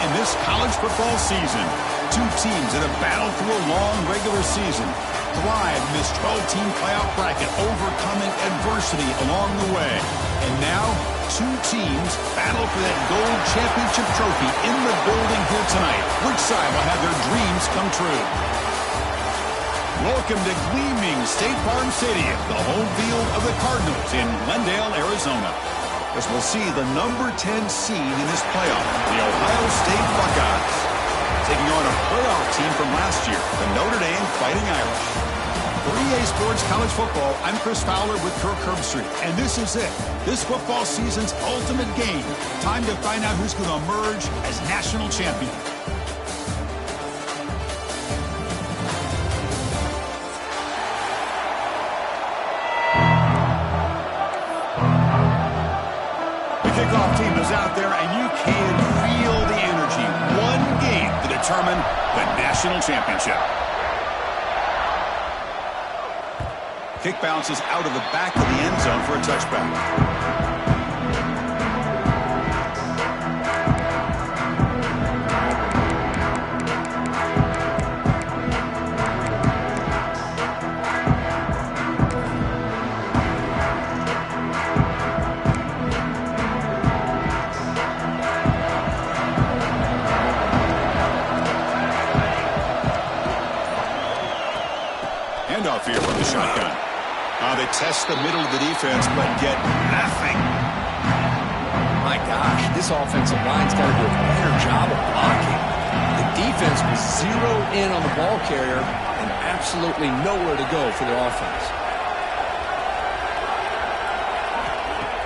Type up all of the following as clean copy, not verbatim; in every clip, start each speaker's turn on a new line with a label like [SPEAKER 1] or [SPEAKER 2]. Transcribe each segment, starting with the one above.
[SPEAKER 1] in this college football season. Two teams that have battled through a long regular season, thrived in this 12-team playoff bracket, overcoming adversity along the way. And now, two teams battle for that gold championship trophy in the building here tonight. Which side will have their dreams come true? Welcome to gleaming State Farm Stadium, the home field of the Cardinals in Glendale, Arizona, as we'll see the number 10 seed in this playoff, the Ohio State Buckeyes, taking on a playoff team from last year, the Notre Dame Fighting Irish. For EA Sports College Football, I'm Chris Fowler with Kirk Herbstreit, and this is it. This football season's ultimate game. Time to find out who's going to emerge as national champion. The kickoff team is out there, and you can feel the energy. One game to determine the national championship. Kick bounces out of the back of the end zone for a touchback. Handoff here from the shotgun. They test the middle of the defense, but get nothing.
[SPEAKER 2] My gosh, this offensive line's got to do a better job of blocking. The defense was zeroed in on the ball carrier and absolutely nowhere to go for their offense.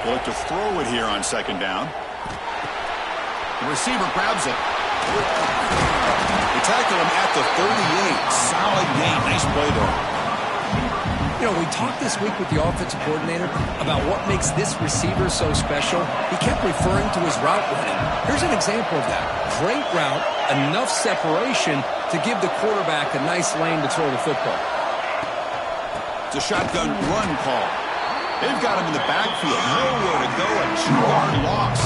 [SPEAKER 1] They'll look to throw it here on second down. The receiver grabs it. They tackle him at the 38. Solid gain. Nice play, though.
[SPEAKER 2] You know, we talked this week with the offensive coordinator about what makes this receiver so special. He kept referring to his route running. Here's an example of that. Great route, enough separation to give the quarterback a nice lane to throw the football.
[SPEAKER 1] It's a shotgun run call. They've got him in the backfield. Nowhere to go. A 2-yard loss.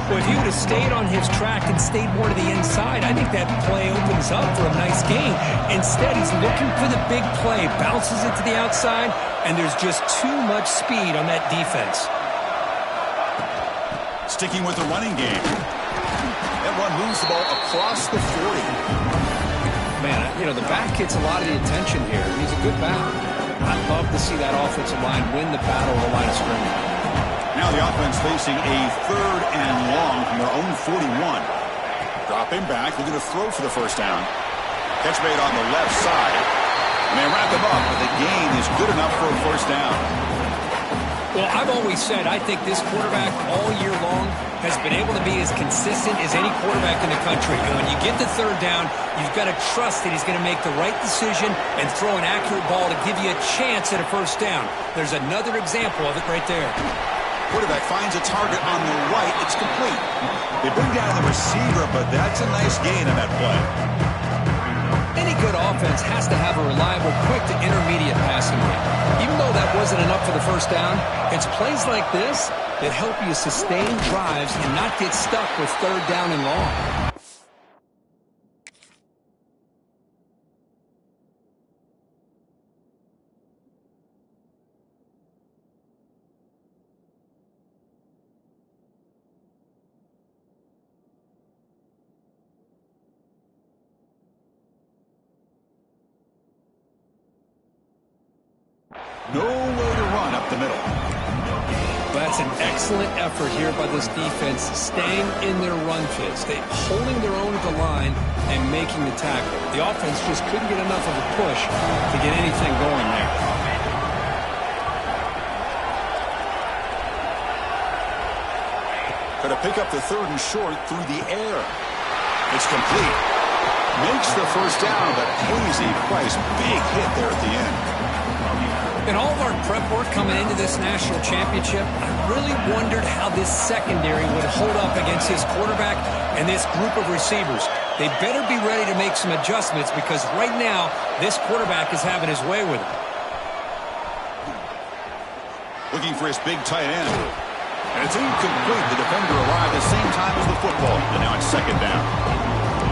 [SPEAKER 3] Well, if he would have stayed on his track and stayed more to the inside, I think that play opens up for a nice gain. Instead, he's looking for the big play, bounces it to the outside, and there's just too much speed on that defense.
[SPEAKER 1] Sticking with the running game. That run moves the ball across the 40.
[SPEAKER 2] Man, you know, the back gets a lot of the attention here. He's a good back. I'd love to see that offensive line win the battle of the line of scrimmage.
[SPEAKER 1] Now the offense facing a 3rd and long from their own 41. Dropping back, looking to throw for the first down. Catch made on the left side. And they wrap him up, but the gain is good enough for a first down.
[SPEAKER 3] Well, I've always said I think this quarterback all year long has been able to be as consistent as any quarterback in the country. And when you get the 3rd down, you've got to trust that he's going to make the right decision and throw an accurate ball to give you a chance at a first down. There's another example of it right there.
[SPEAKER 1] Quarterback finds a target on the right. It's complete. They bring down the receiver, but that's a nice gain on that play.
[SPEAKER 2] Any good offense has to have a reliable, quick to intermediate passing game. Even though that wasn't enough for the first down, it's plays like this that help you sustain drives and not get stuck with 3rd down and long.
[SPEAKER 1] No way to run up the middle.
[SPEAKER 2] That's an excellent effort here by this defense, staying in their run fits. They holding their own at the line and making the tackle. The offense just couldn't get enough of a push to get anything going there.
[SPEAKER 1] Got to pick up the 3rd and short through the air. It's complete. Makes the first down, but pays a price. Big hit there at the end.
[SPEAKER 3] In all of our prep work coming into this national championship, I really wondered how this secondary would hold up against his quarterback and this group of receivers. They better be ready to make some adjustments because right now, this quarterback is having his way with him.
[SPEAKER 1] Looking for his big tight end. And it's incomplete. The defender arrived at the same time as the football. And now it's second down.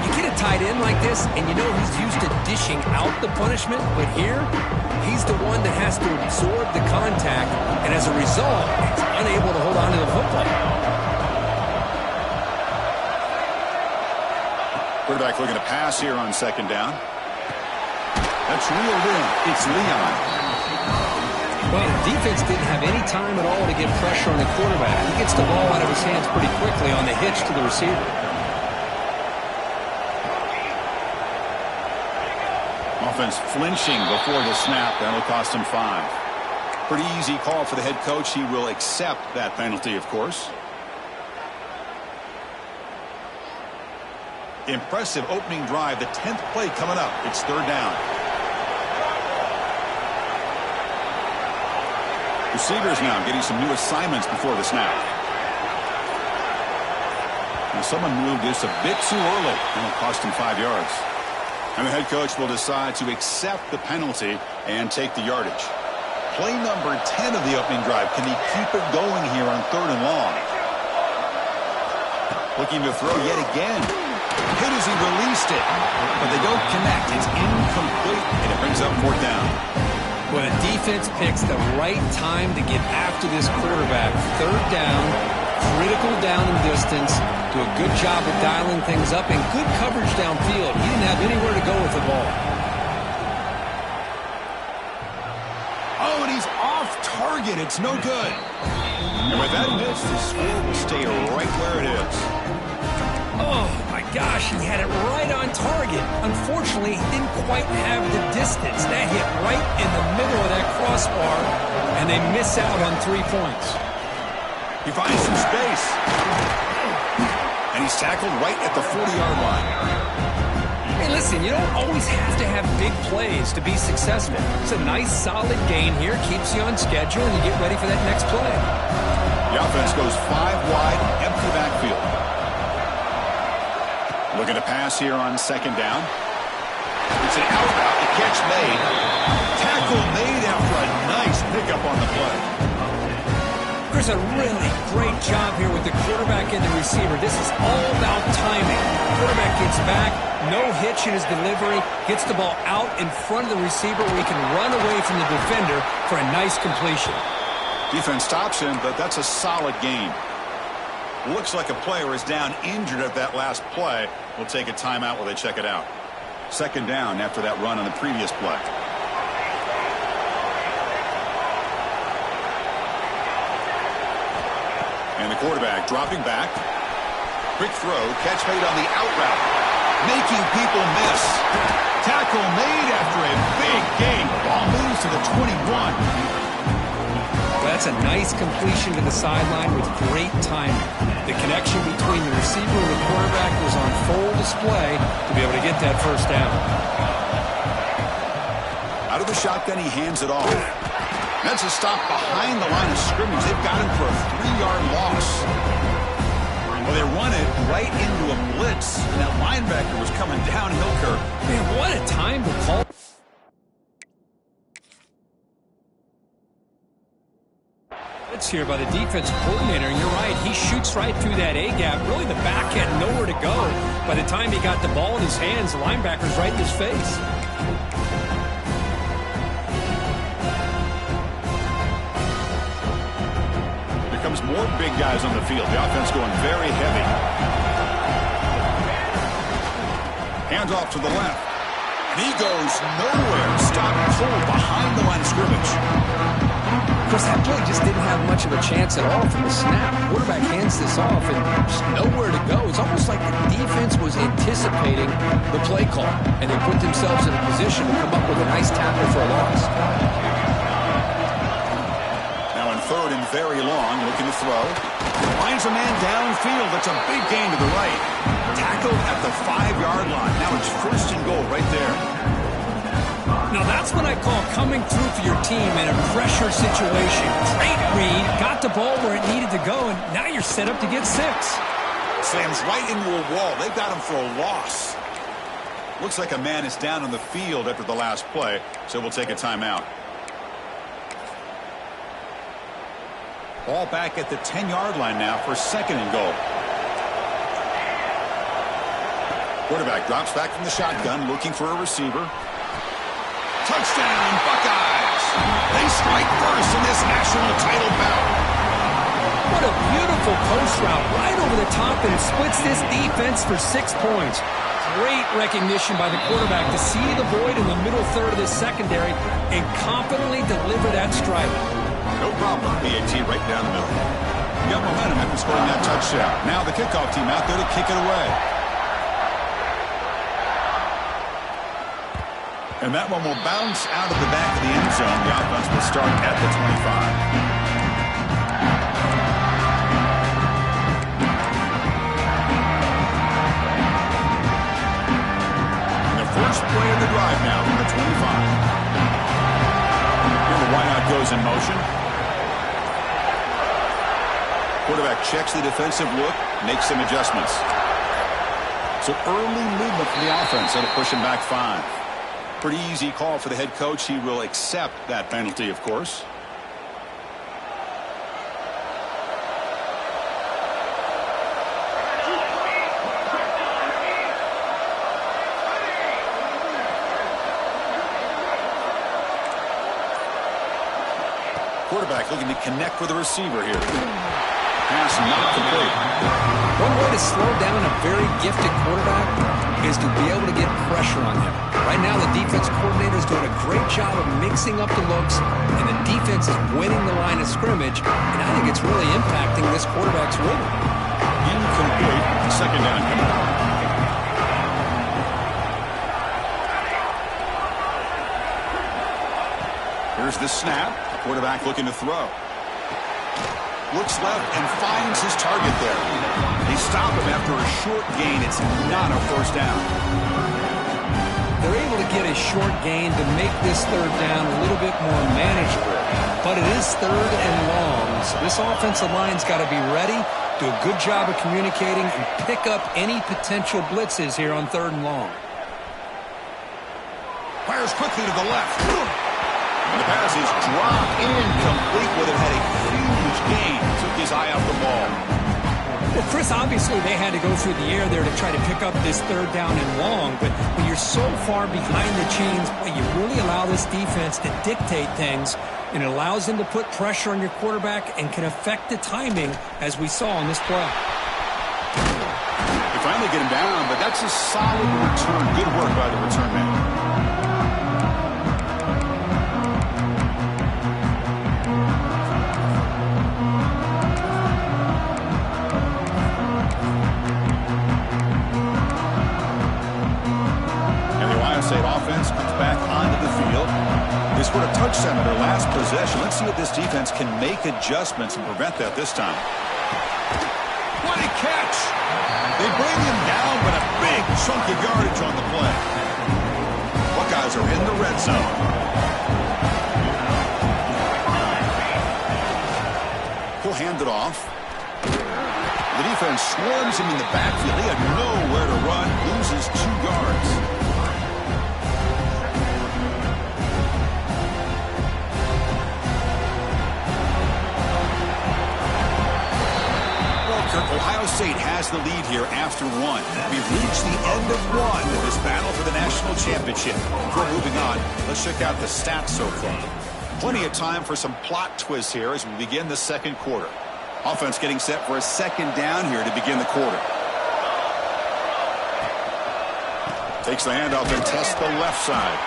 [SPEAKER 2] You get a tight end like this, and you know he's used to dishing out the punishment, but here, he's the one that has to absorb the contact, and as a result, he's unable to hold on to the football.
[SPEAKER 1] Quarterback looking to pass here on second down. That's reeled in. It's Leon.
[SPEAKER 2] Well, the defense didn't have any time at all to get pressure on the quarterback. He gets the ball out of his hands pretty quickly on the hitch to the receiver.
[SPEAKER 1] Offense flinching before the snap. That'll cost him 5. Pretty easy call for the head coach. He will accept that penalty, of course. Impressive opening drive. The 10th play coming up. It's third down. Receivers now getting some new assignments before the snap. And someone moved this a bit too early. That'll cost him 5 yards. And the head coach will decide to accept the penalty and take the yardage. Play number 10 of the opening drive. Can he keep it going here on third and long? Looking to throw yet again. Hit as he released it. But they don't connect. It's incomplete. And it brings up fourth down.
[SPEAKER 2] Well, the defense picks the right time to get after this quarterback. Third down, critical down and distance. Do a good job of dialing things up and good coverage downfield. He didn't have anywhere to go with the ball.
[SPEAKER 1] Oh, and he's off target. It's no good. And with that miss, the score will stay right where it is.
[SPEAKER 2] Oh, my gosh, he had it right on target. Unfortunately, he didn't quite have the distance. That hit right in the middle of that crossbar, and they miss out on 3 points.
[SPEAKER 1] He finds some space. And he's tackled right at the 40-yard line.
[SPEAKER 2] Hey, listen, you don't always have to have big plays to be successful. It's a nice, solid gain here. Keeps you on schedule, and you get ready for that next play.
[SPEAKER 1] The offense goes 5 wide, empty backfield. Looking to pass here on second down. It's an out route. The catch made. Tackle made after a nice pickup on the play.
[SPEAKER 2] There's a really great job here with the quarterback and the receiver. This is all about timing. Quarterback gets back, no hitch in his delivery, gets the ball out in front of the receiver where he can run away from the defender for a nice completion.
[SPEAKER 1] Defense stops him, but that's a solid gain. Looks like a player is down injured at that last play. We'll take a timeout while they check it out. Second down after that run on the previous play. And the quarterback dropping back. Quick throw, catch made on the out route. Making people miss. Tackle made after a big gain. Ball moves to the 21.
[SPEAKER 2] That's a nice completion to the sideline with great timing. The connection between the receiver and the quarterback was on full display to be able to get that first down.
[SPEAKER 1] Out of the shotgun, he hands it off. That's a stop behind the line of scrimmage. They've got him for a 3-yard loss. Well, they run it right into a blitz, and that linebacker was coming downhill curve.
[SPEAKER 2] Man, what a time to call. It's here by the defense coordinator, and you're right. He shoots right through that A-gap. Really, the back had nowhere to go. By the time he got the ball in his hands, the linebacker's right in his face.
[SPEAKER 1] Here comes more big guys on the field. The offense going very heavy. Hands off to the left. And he goes nowhere. Stopped cold behind the line of scrimmage.
[SPEAKER 2] Of course, that play just didn't have much of a chance at all from the snap. Quarterback hands this off and just nowhere to go. It's almost like the defense was anticipating the play call, and they put themselves in a position to come up with a nice tackle for a loss.
[SPEAKER 1] Now in third and very long, looking to throw. Finds a man downfield. That's a big gain to the right. Tackled at the 5-yard line. Now it's first and goal right there.
[SPEAKER 2] Now that's what I call coming through for your team in a pressure situation. Great read, got the ball where it needed to go, and now you're set up to get 6.
[SPEAKER 1] Slams right into a wall. They've got him for a loss. Looks like a man is down on the field after the last play, so we'll take a timeout. Ball back at the 10-yard line now for second and goal. Quarterback drops back from the shotgun, looking for a receiver. Touchdown, Buckeyes! They strike first in this national title bout.
[SPEAKER 3] What a beautiful post route right over the top, and it splits this defense for 6 points. Great recognition by the quarterback to see the void in the middle third of the secondary and confidently deliver that strike.
[SPEAKER 1] No problem, BAT right down the middle. You got momentum after scoring that touchdown. Now the kickoff team out there to kick it away. And that one will bounce out of the back of the end zone. The offense will start at the 25. First play of the drive now from the 25. Here the wideout goes in motion. Quarterback checks the defensive look, makes some adjustments. So early movement from the offense. That'll push him back 5. Pretty easy call for the head coach. He will accept that penalty, of course. Quarterback looking to connect with the receiver here. Pass not complete.
[SPEAKER 2] One way to slow down a very gifted quarterback is to be able to get pressure on him. Right now, the defense coordinator is doing a great job of mixing up the looks, and the defense is winning the line of scrimmage, and I think it's really impacting this quarterback's rhythm.
[SPEAKER 1] Incomplete. Second down coming up. Here's the snap. Quarterback looking to throw. Looks left and finds his target there. They stop him after a short gain. It's not a first down.
[SPEAKER 2] They're able to get a short gain to make this third down a little bit more manageable. But it is third and long, so this offensive line's got to be ready, do a good job of communicating, and pick up any potential blitzes here on third and long.
[SPEAKER 1] Fires quickly to the left. And the pass is dropped incomplete with it. Had a huge gain. Took his eye off the ball.
[SPEAKER 3] Well, Chris, obviously they had to go through the air there to try to pick up this third down and long. But when you're so far behind the chains, boy, you really allow this defense to dictate things. And it allows them to put pressure on your quarterback and can affect the timing, as we saw on this play.
[SPEAKER 1] They finally get him down, but that's a solid return. Good work by the return man. Offense comes back onto the field. They scored a touchdown in their last possession. Let's see if this defense can make adjustments and prevent that this time. What a catch! They bring him down, but a big chunk of yardage on the play. Buckeyes are in the red zone. He'll hand it off. The defense swarms him in the backfield. He had nowhere to run. Loses 2 yards. Ohio State has the lead here after 1. We've reached the end of 1 in this battle for the national championship. Before moving on, let's check out the stats so far. Plenty of time for some plot twists here as we begin the second quarter. Offense getting set for a second down here to begin the quarter. Takes the handoff and tests the left side.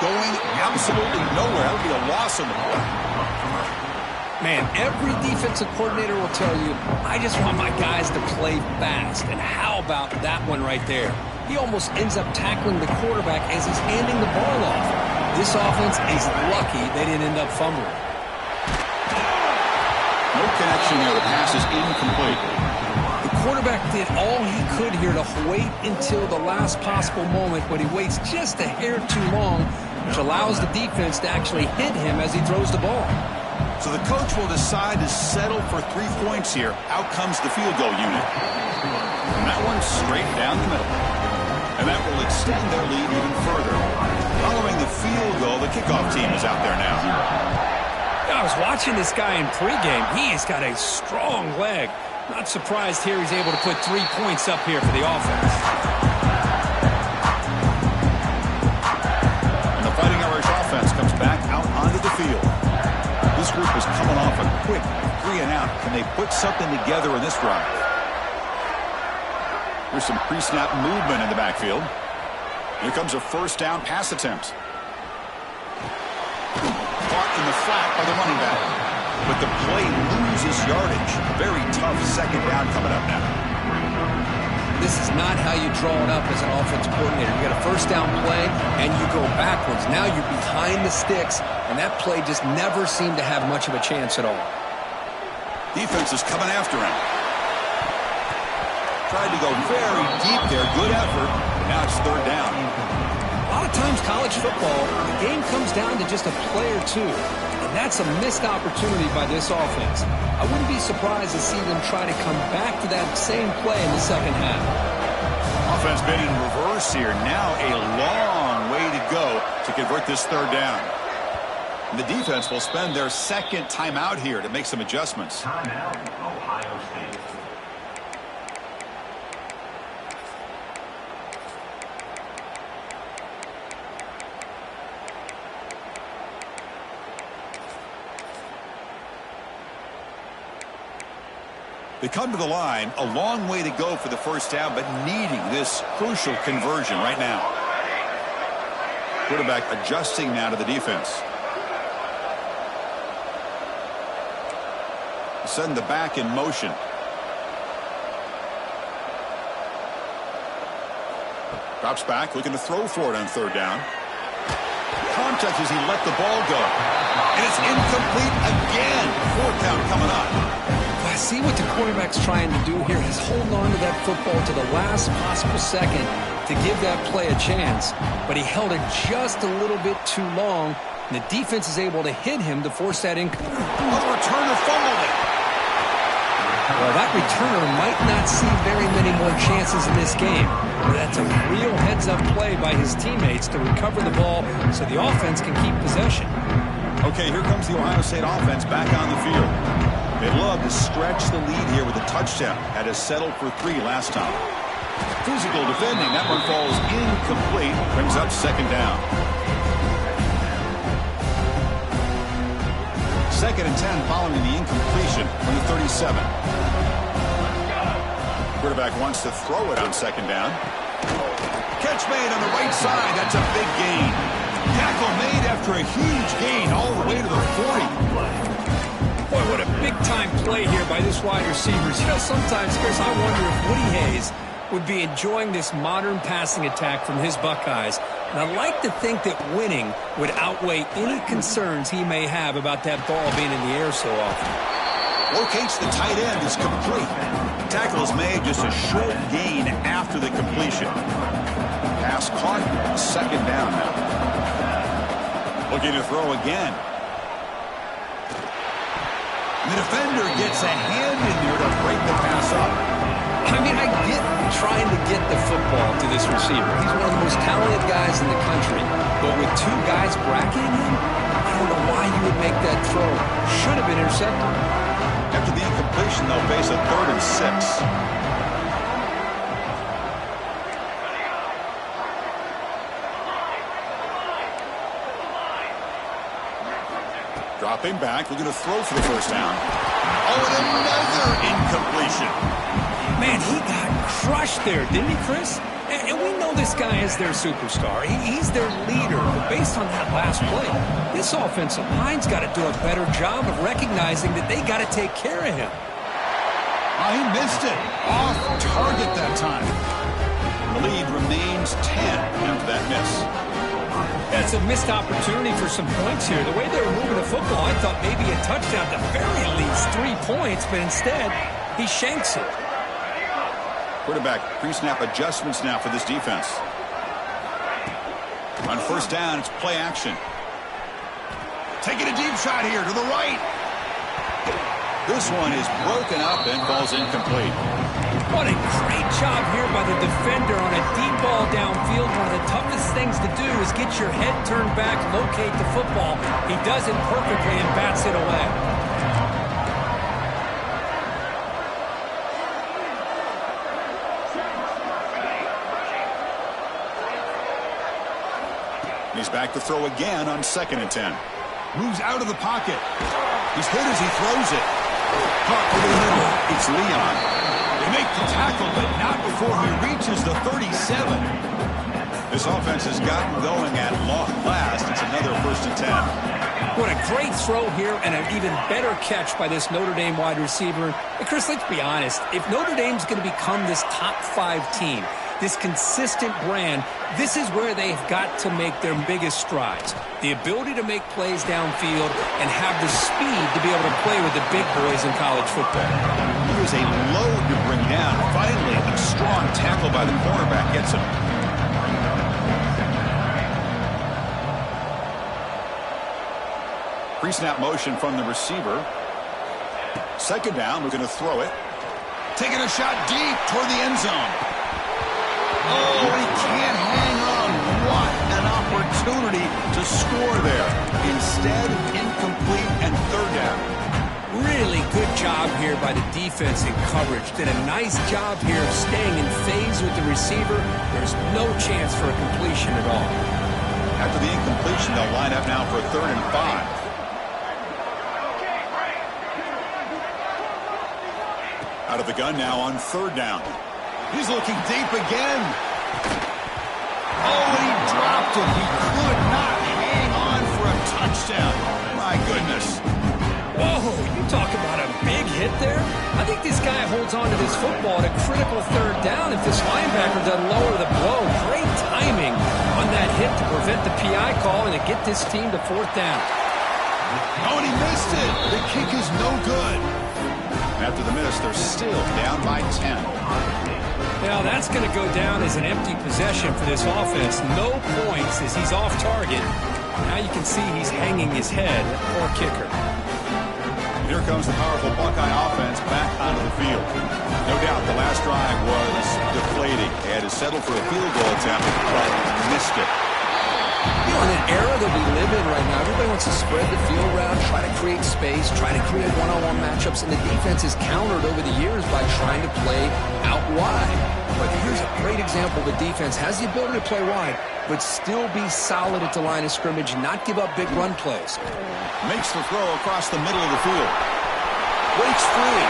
[SPEAKER 1] Going absolutely nowhere. That would be a loss on the play.
[SPEAKER 2] Man, every defensive coordinator will tell you, I just want my guys to play fast. And how about that one right there? He almost ends up tackling the quarterback as he's handing the ball off. This offense is lucky they didn't end up fumbling.
[SPEAKER 1] No connection there. The pass is incomplete.
[SPEAKER 2] The quarterback did all he could here to wait until the last possible moment, but he waits just a hair too long, which allows the defense to actually hit him as he throws the ball.
[SPEAKER 1] So the coach will decide to settle for 3 points here. Out comes the field goal unit. And that one's straight down the middle. And that will extend their lead even further. Following the field goal, the kickoff team is out there now.
[SPEAKER 3] I was watching this guy in pregame. He's got a strong leg. Not surprised here he's able to put 3 points up here for the offense.
[SPEAKER 1] And the Fighting Irish offense comes back out onto the field. This group is coming off a quick 3-and-out. Can they put something together in this drive? There's some pre-snap movement in the backfield. Here comes a first down pass attempt. Caught in the flat by the running back. But the play loses yardage. Very tough second down coming up now.
[SPEAKER 2] This is not how you draw it up as an offensive coordinator. You got a first down play, and you go backwards. Now you're behind the sticks, and that play just never seemed to have much of a chance at all.
[SPEAKER 1] Defense is coming after him. Tried to go very deep there. Good effort. But now it's third down.
[SPEAKER 3] A lot of times college football, the game comes down to just a play or two. And that's a missed opportunity by this offense. I wouldn't be surprised to see them try to come back to that same play in the second half.
[SPEAKER 1] Offense been in reverse here. Now a long way to go to convert this third down. And the defense will spend their second timeout here to make some adjustments.
[SPEAKER 4] Timeout, Ohio State.
[SPEAKER 1] They come to the line, a long way to go for the first down, but needing this crucial conversion right now. Quarterback adjusting now to the defense. Send the back in motion. Drops back, looking to throw for it on third down. Contact as he let the ball go. And it's incomplete again. Fourth down coming up.
[SPEAKER 3] I see what the quarterback's trying to do here. He's holding on to that football to the last possible second to give that play a chance. But he held it just a little bit too long. And the defense is able to hit him to force that incomplete.
[SPEAKER 1] Oh, the returner fumbled it.
[SPEAKER 3] Well, that returner might not see very many more chances in this game. But that's a real heads-up play by his teammates to recover the ball so the offense can keep possession.
[SPEAKER 1] Okay, here comes the Ohio State offense back on the field. They love to stretch the lead here with a touchdown. Had us settled for 3 last time. Physical defending. That one falls incomplete. Brings up second down. 2nd and 10 following the incompletion from the 37. Quarterback wants to throw it on second down. Catch made on the right side. That's a big gain. Tackle made after a huge gain all the way to the 40.
[SPEAKER 3] Boy, what a big-time play here by this wide receivers. You know, sometimes, Chris, I wonder if Woody Hayes would be enjoying this modern passing attack from his Buckeyes. And I'd like to think that winning would outweigh any concerns he may have about that ball being in the air so often.
[SPEAKER 1] Locates the tight end. Is complete. Tackle is made, just a short gain after the completion. Pass caught. Second down now. Looking to throw again. The defender gets a hand in there to break the pass up.
[SPEAKER 3] I mean, I get trying to get the football to this receiver. He's one of the most talented guys in the country. But with 2 guys bracketing him, I don't know why you would make that throw. Should have been intercepted.
[SPEAKER 1] After the incompletion, they'll face a 3rd and 6. Dropping back, looking to throw for the first down. Oh, and another incompletion.
[SPEAKER 3] Man, he got crushed there, didn't he, Chris? And we know this guy is their superstar. He's their leader. But based on that last play, this offensive line's got to do a better job of recognizing that they got to take care of him.
[SPEAKER 1] Oh, he missed it. Off target that time. The lead remains 10 after that miss.
[SPEAKER 3] That's a missed opportunity for some points here. The way they were moving the football, I thought maybe a touchdown, at the very least 3 points, but instead, he shanks it.
[SPEAKER 1] Quarterback pre-snap adjustments now for this defense. On first down, it's play action. Taking a deep shot here to the right. This one is broken up and falls incomplete.
[SPEAKER 3] What a great job here by the defender on a deep ball downfield. One of the toughest things to do is get your head turned back, locate the football. He does it perfectly and bats it away.
[SPEAKER 1] He's back to throw again on 2nd and 10. Moves out of the pocket. He's hit as he throws it. Caught over the middle. It's Leon. They make the tackle, but not before he reaches the 37. This offense has gotten going at long last. It's another 1st and 10.
[SPEAKER 3] What a great throw here and an even better catch by this Notre Dame wide receiver. And Chris, let's be honest. If Notre Dame's going to become this top 5 team, this consistent brand, this is where they've got to make their biggest strides. The ability to make plays downfield and have the speed to be able to play with the big boys in college football.
[SPEAKER 1] It was a load to bring down. Finally, a strong tackle by the cornerback gets him. Pre-snap motion from the receiver. 2nd down, we're going to throw it. Taking a shot deep toward the end zone. Oh, he can't hang on. What an opportunity to score there. Instead, incomplete and 3rd down.
[SPEAKER 3] Really good job here by the defense in coverage. Did a nice job here of staying in phase with the receiver. There's no chance for a completion at all.
[SPEAKER 1] After the incompletion, they'll line up now for a 3rd and 5. Out of the gun now on 3rd down. He's looking deep again. Oh, he dropped it. He could not hang on for a touchdown. My goodness.
[SPEAKER 3] Whoa, you talk about a big hit there. I think this guy holds on to this football at a critical 3rd down if this linebacker doesn't lower the blow. Great timing on that hit to prevent the PI call and to get this team to 4th down.
[SPEAKER 1] Oh, and he missed it. The kick is no good. After the miss, they're still down by 10.
[SPEAKER 3] Now that's going to go down as an empty possession for this offense. No points as he's off target. Now you can see he's hanging his head. Poor kicker.
[SPEAKER 1] Here comes the powerful Buckeye offense back onto the field. No doubt the last drive was deflating. They had to settle for a field goal attempt, but missed it.
[SPEAKER 2] You know, in an era that we live in right now, everybody wants to spread the field around, try to create space, try to create one-on-one matchups, and the defense is countered over the years by trying to play out wide. But here's a great example. The defense has the ability to play wide, but still be solid at the line of scrimmage, not give up big run plays.
[SPEAKER 1] Makes the throw across the middle of the field. Breaks free.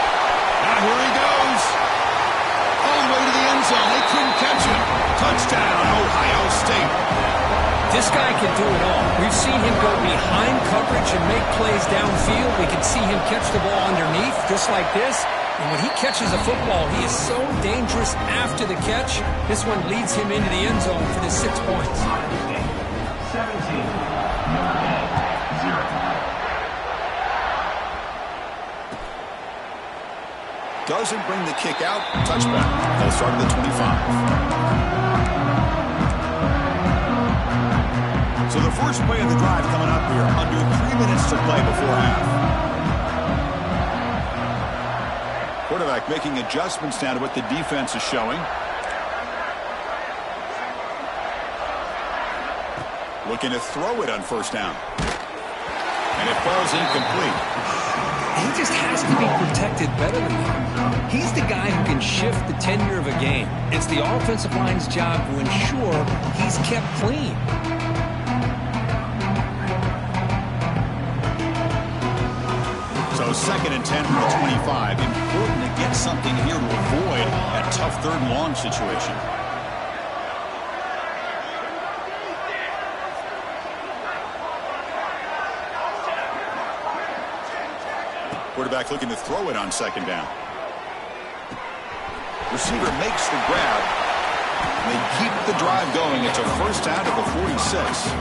[SPEAKER 1] Now here he goes. All the way to the end zone. They couldn't catch him. Touchdown, Ohio State.
[SPEAKER 3] This guy can do it all. We've seen him go behind coverage and make plays downfield. We can see him catch the ball underneath, just like this. And when he catches a football, he is so dangerous after the catch. This one leads him into the end zone for the 6 points.
[SPEAKER 4] 17, 0.
[SPEAKER 1] Doesn't bring the kick out. Touchback. They'll start at the 25. So the first play of the drive coming up here. Under 3 minutes to play before half. Quarterback making adjustments now to what the defense is showing. Looking to throw it on 1st down. And it falls incomplete.
[SPEAKER 3] He just has to be protected better than that. He's the guy who can shift the tenure of a game. It's the offensive line's job to ensure he's kept clean.
[SPEAKER 1] So 2nd and 10 from the 25. Important to get something here to avoid that tough 3rd and long situation. Quarterback looking to throw it on 2nd down. Receiver makes the grab. They keep the drive going. It's a 1st down at the 46.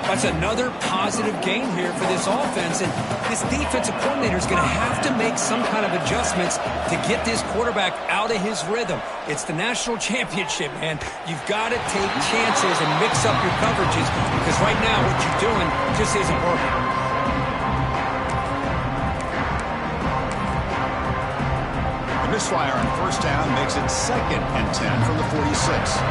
[SPEAKER 3] That's another positive gain here for this offense, and this defensive coordinator is going to have to make some kind of adjustments to get this quarterback out of his rhythm. It's the national championship, man. You've got to take chances and mix up your coverages because right now what you're doing just isn't working.
[SPEAKER 1] The misfire on 1st down makes it 2nd and 10 from the 46.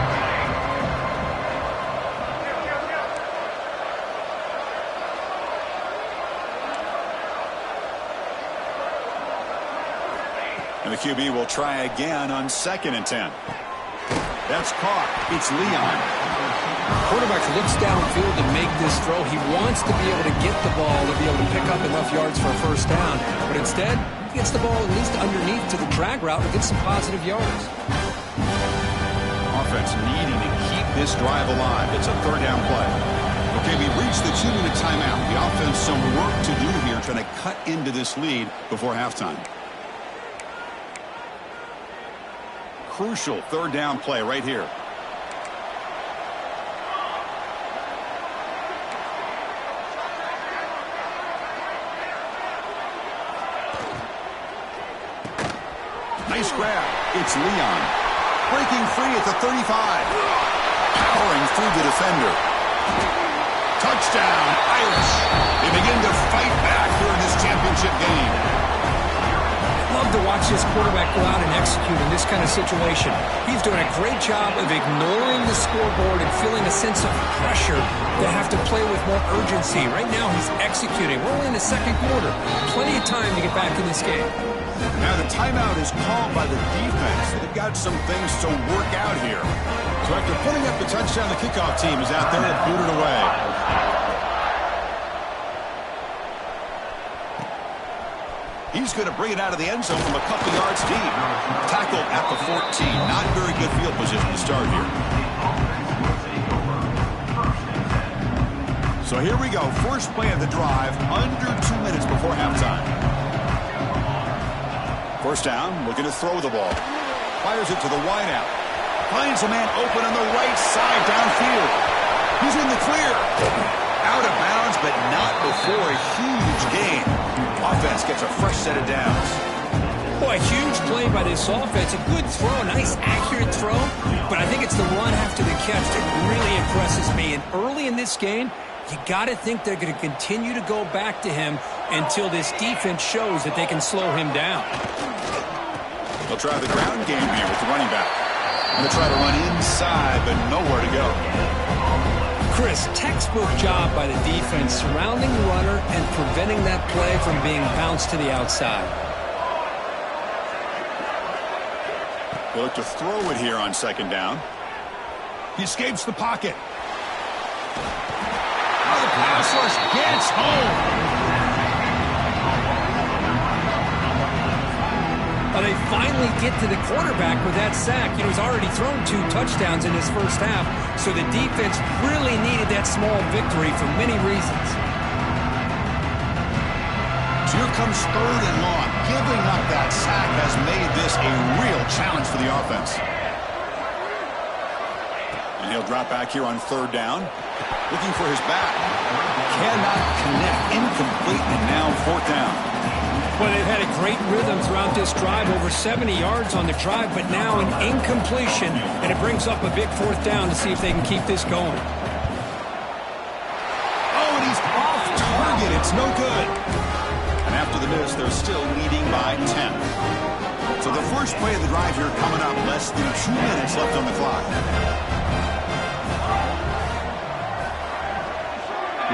[SPEAKER 1] And the QB will try again on 2nd and 10. That's caught. It's Leon.
[SPEAKER 2] Quarterback looks downfield to make this throw. He wants to be able to get the ball to be able to pick up enough yards for a first down. But instead, he gets the ball at least underneath to the drag route and gets some positive yards.
[SPEAKER 1] Offense needing to keep this drive alive. It's a 3rd down play. Okay, we've reached the 2-minute timeout. The offense some work to do here trying to cut into this lead before halftime. Crucial 3rd down play right here. Nice grab. It's Leon. Breaking free at the 35. Powering through the defender. Touchdown, Irish. They begin to fight back here in this championship game.
[SPEAKER 3] Love to watch this quarterback go out and execute in this kind of situation. He's doing a great job of ignoring the scoreboard and feeling a sense of pressure to have to play with more urgency. Right now, he's executing. We're only in the 2nd quarter. Plenty of time to get back in this game.
[SPEAKER 1] Now the timeout is called by the defense. They've got some things to work out here. So after putting up the touchdown, the kickoff team is out there to boot it away. He's going to bring it out of the end zone from a couple yards deep. Tackled at the 14. Not very good field position to start here. So here we go. First play of the drive. Under 2 minutes before halftime. First down, looking to throw the ball. Fires it to the wideout. Finds a man open on the right side downfield. He's in the clear. Out of bounds, but not before a huge gain. Offense gets a fresh set of downs.
[SPEAKER 3] Boy, a huge play by this offense. A good throw, a nice accurate throw. But I think it's the run after the catch that really impresses me. And early in this game, you got to think they're going to continue to go back to him until this defense shows that they can slow him down.
[SPEAKER 1] They'll try the ground game here with the running back. They'll try to run inside, but nowhere to go.
[SPEAKER 3] Chris, textbook job by the defense surrounding the runner and preventing that play from being bounced to the outside.
[SPEAKER 1] They look to throw it here on 2nd down. He escapes the pocket. Oh, the pass rush gets home.
[SPEAKER 3] They finally get to the quarterback with that sack. You know, he's already thrown 2 touchdowns in his first half, so the defense really needed that small victory for many reasons.
[SPEAKER 1] So here comes 3rd and long. Giving up that sack has made this a real challenge for the offense. And he'll drop back here on 3rd down. Looking for his back. Cannot connect. Incomplete, and now 4th down.
[SPEAKER 3] Well, they've had a great rhythm throughout this drive, over 70 yards on the drive, but now an incompletion, and it brings up a big 4th down to see if they can keep this going.
[SPEAKER 1] Oh, and he's off target. It's no good. And after the miss, they're still leading by 10. So the first play of the drive here coming up, less than 2 minutes left on the clock.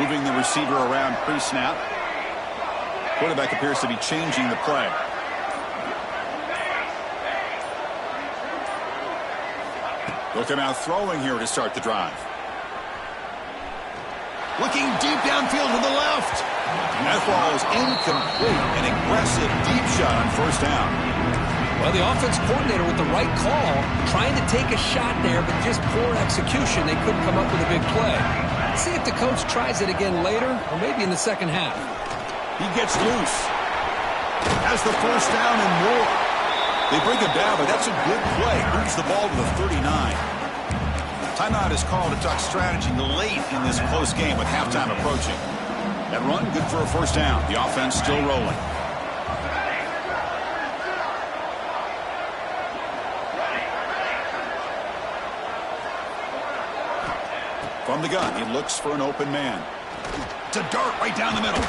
[SPEAKER 1] Moving the receiver around pre-snap. Quarterback appears to be changing the play. Looking out throwing here to start the drive. Looking deep downfield to the left. And that ball is incomplete. An aggressive deep shot on 1st down.
[SPEAKER 3] Well, the offense coordinator with the right call, trying to take a shot there, but just poor execution. They couldn't come up with a big play. Let's see if the coach tries it again later, or maybe in the 2nd half.
[SPEAKER 1] He gets loose. Has the 1st down and more. They bring him down, but that's a good play. Moves the ball to the 39. Timeout is called to talk strategy late in this close game with halftime approaching. That run, good for a 1st down. The offense still rolling. From the gun, he looks for an open man. It's a dart right down the middle.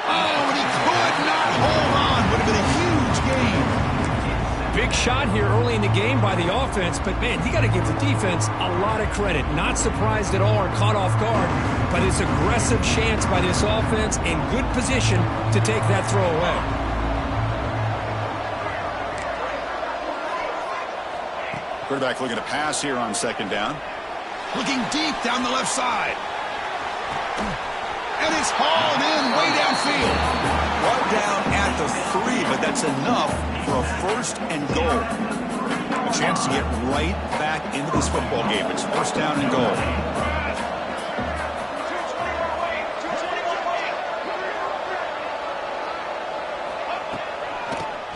[SPEAKER 1] Oh, and he could not hold on. Would have been a huge gain.
[SPEAKER 3] Big shot here early in the game by the offense, but, man, you got to give the defense a lot of credit. Not surprised at all or caught off guard by this aggressive chance by this offense in good position to take that throw away.
[SPEAKER 1] Quarterback looking to pass here on second down. Looking deep down the left side. And it's hauled in way downfield. Brought down at the 3, but that's enough for a first and goal. A chance to get right back into this football game. It's first down and goal.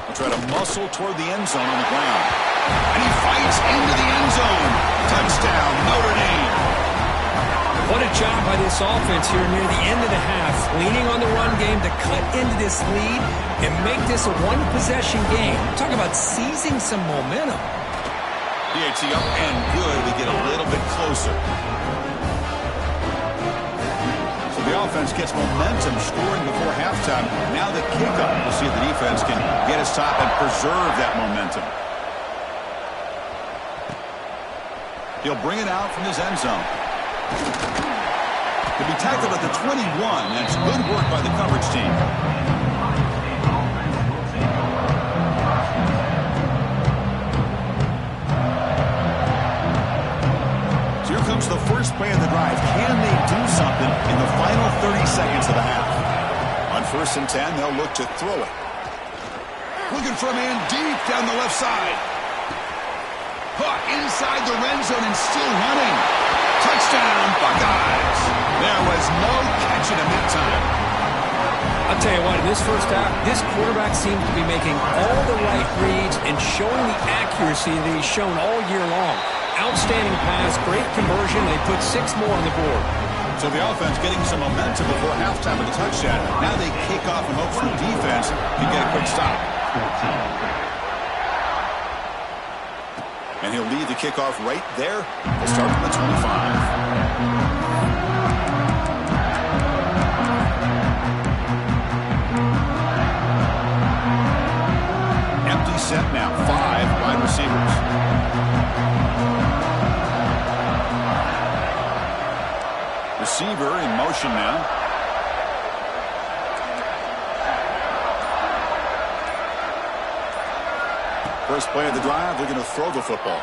[SPEAKER 1] We'll try to muscle toward the end zone on the ground. And he fights into the end zone. Touchdown, Notre Dame.
[SPEAKER 3] What a job by this offense here near the end of the half, leaning on the run game to cut into this lead and make this a one-possession game. Talk about seizing some momentum.
[SPEAKER 1] PAT up and good. We get a little bit closer. So the offense gets momentum scoring before halftime. Now the kickoff. We'll see if the defense can get a stop and preserve that momentum. He'll bring it out from his end zone. He'll be tackled at the 21. That's good work by the coverage team. So here comes the first play of the drive. Can they do something in the final 30 seconds of the half? On 1st and 10, they'll look to throw it. Looking for a man deep down the left side. Caught inside the red zone and still running. Touchdown, Buckeyes. There was no catching him that time.
[SPEAKER 3] I'll tell you what, in this first half, this quarterback seems to be making all the right reads and showing the accuracy that he's shown all year long. Outstanding pass, great conversion. They put 6 more on the board.
[SPEAKER 1] So the offense getting some momentum before halftime with the touchdown. Now they kick off and hope for the defense to get a quick stop. And he'll lead the kickoff right there. We'll start from the 25. Empty set now. 5 wide receivers. Receiver in motion now. First play of the drive, looking to throw the football.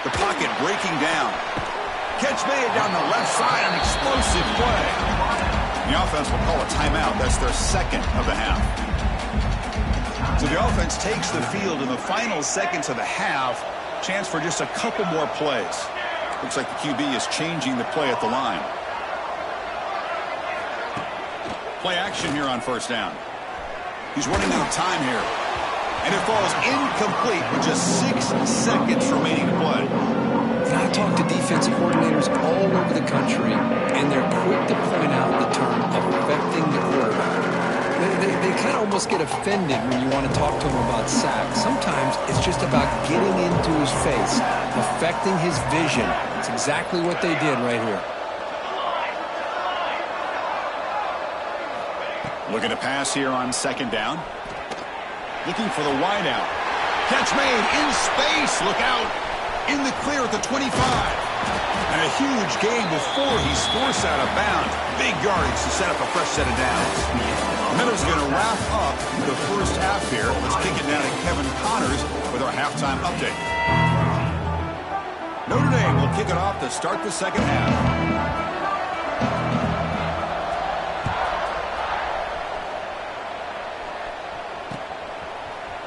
[SPEAKER 1] The pocket breaking down. Catch made down the left side, an explosive play. The offense will call a timeout. That's their second of the half. So the offense takes the field in the final seconds of the half. Chance for just a couple more plays. Looks like the QB is changing the play at the line. Play action here on first down. He's running out of time here. And it falls incomplete with just 6 seconds remaining to play.
[SPEAKER 2] And I talk to defensive coordinators all over the country, and they're quick to point out the term affecting the quarterback. They kind of almost get offended when you want to talk to them about sacks. Sometimes it's just about getting into his face, affecting his vision. It's exactly what they did right here.
[SPEAKER 1] Looking to pass here on second down. Looking for the wideout. Catch made in space. Look out. In the clear at the 25. And a huge gain before he's forced out of bounds. Big yardage to set up a fresh set of downs. Meadows going to wrap up the first half here. Let's kick it down to Kevin Connors with our halftime update. Notre Dame will kick it off to start the second half.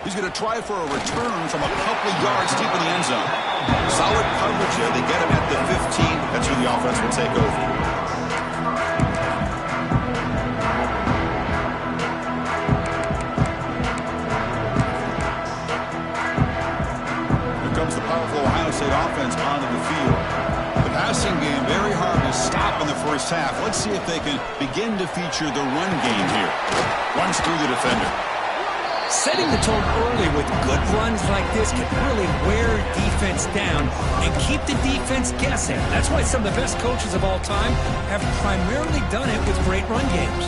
[SPEAKER 1] He's going to try for a return from a couple of yards deep in the end zone. Solid coverage here. They get him at the 15. That's who the offense will take over. Here comes the powerful Ohio State offense onto the field. The passing game very hard to stop in the first half. Let's see if they can begin to feature the run game here. Runs through the defender.
[SPEAKER 3] Setting the tone early with good runs like this can really wear defense down and keep the defense guessing. That's why some of the best coaches of all time have primarily done it with great run games.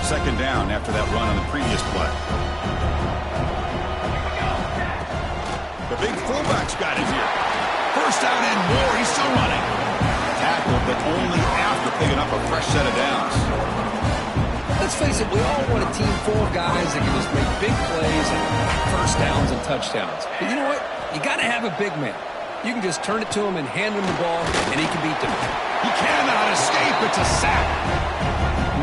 [SPEAKER 1] Second down after that run on the previous play. The big fullback's got it here. First down and more. He's still running. tackle, but only after picking up a fresh set of downs.
[SPEAKER 2] Let's face it, we all want a team full of guys that can just make big plays and first downs and touchdowns. But you know what? You got to have a big man. You can just turn it to him and hand him the ball, and he can beat them.
[SPEAKER 1] He cannot escape. It's a sack.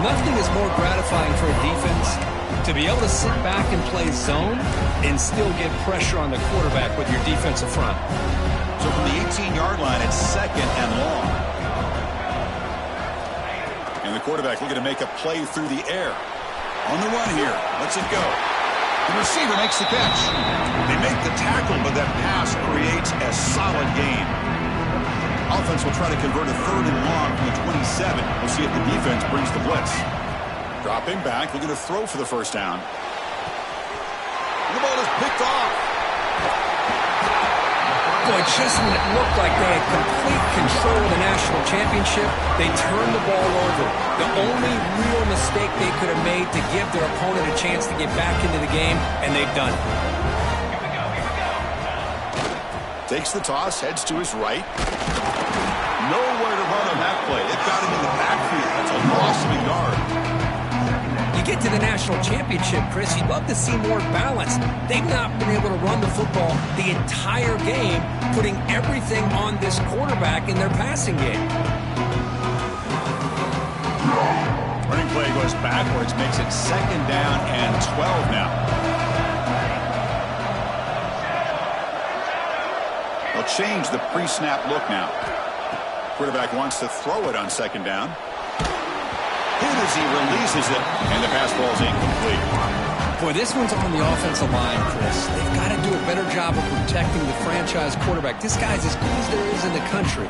[SPEAKER 2] Nothing is more gratifying for a defense to be able to sit back and play zone and still get pressure on the quarterback with your defensive front.
[SPEAKER 1] So from the 18-yard line, it's 2nd and long. And the quarterback looking to make a play through the air. On the run here. Lets it go. The receiver makes the catch. They make the tackle, but that pass creates a solid gain. Offense will try to convert a 3rd and long from the 27. We'll see if the defense brings the blitz. Dropping back, looking to throw for the first down. And the ball is picked off.
[SPEAKER 2] Boy, just when it looked like they had complete control of the national championship, they turned the ball over. The only real mistake they could have made to give their opponent a chance to get back into the game, and they've done it.
[SPEAKER 1] Takes the toss, heads to his right. Nowhere to run on that play. It got him in the backfield. That's a loss of a yard.
[SPEAKER 2] You get to the national championship, Chris, you'd love to see more balance. They've not been able to run the football the entire game, putting everything on this quarterback in their passing game.
[SPEAKER 1] Running play goes backwards, makes it 2nd down and 12 now. They'll change the pre-snap look now. Quarterback wants to throw it on 2nd down. Hit as he releases it, and the pass ball's incomplete.
[SPEAKER 2] Boy, this one's on the offensive line, Chris. They've got to do a better job of protecting the franchise quarterback. This guy's as good as there is in the country,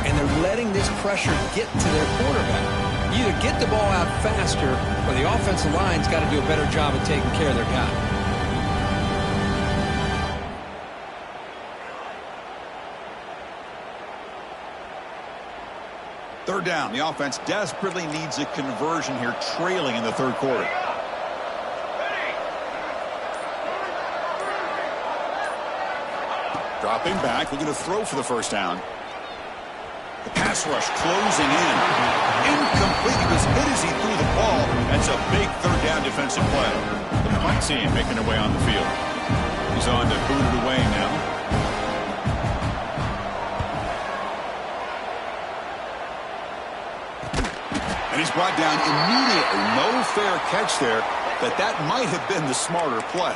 [SPEAKER 2] and they're letting this pressure get to their quarterback. You either get the ball out faster, or the offensive line's got to do a better job of taking care of their guy.
[SPEAKER 1] 3rd down. The offense desperately needs a conversion here, trailing in the 3rd quarter. Dropping back, looking to throw for the first down. The pass rush closing in. Incomplete. He was hit as he threw the ball. That's a big 3rd down defensive play. The punt team making their way on the field. He's on to boot it away now. And he's brought down immediately. No fair catch there, but that might have been the smarter play.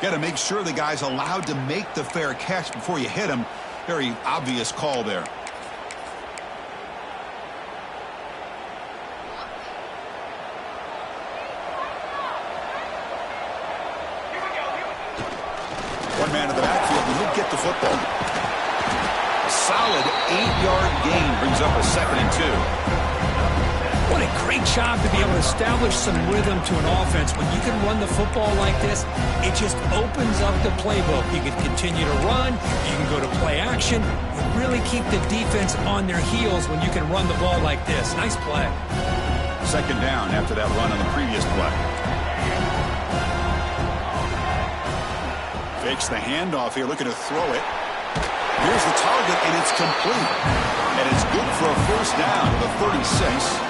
[SPEAKER 1] Got to make sure the guy's allowed to make the fair catch before you hit him. Very obvious call there. One man in the backfield, and he'll get the football. A solid 8-yard gain brings up a 2nd and 2.
[SPEAKER 3] What a great job to be able to establish some rhythm to an offense. When you can run the football like this, it just opens up the playbook. You can continue to run. You can go to play action. You really keep the defense on their heels when you can run the ball like this. Nice play.
[SPEAKER 1] 2nd down after that run on the previous play. Fakes the handoff here, looking to throw it. Here's the target, and it's complete. And it's good for a first down to the 36.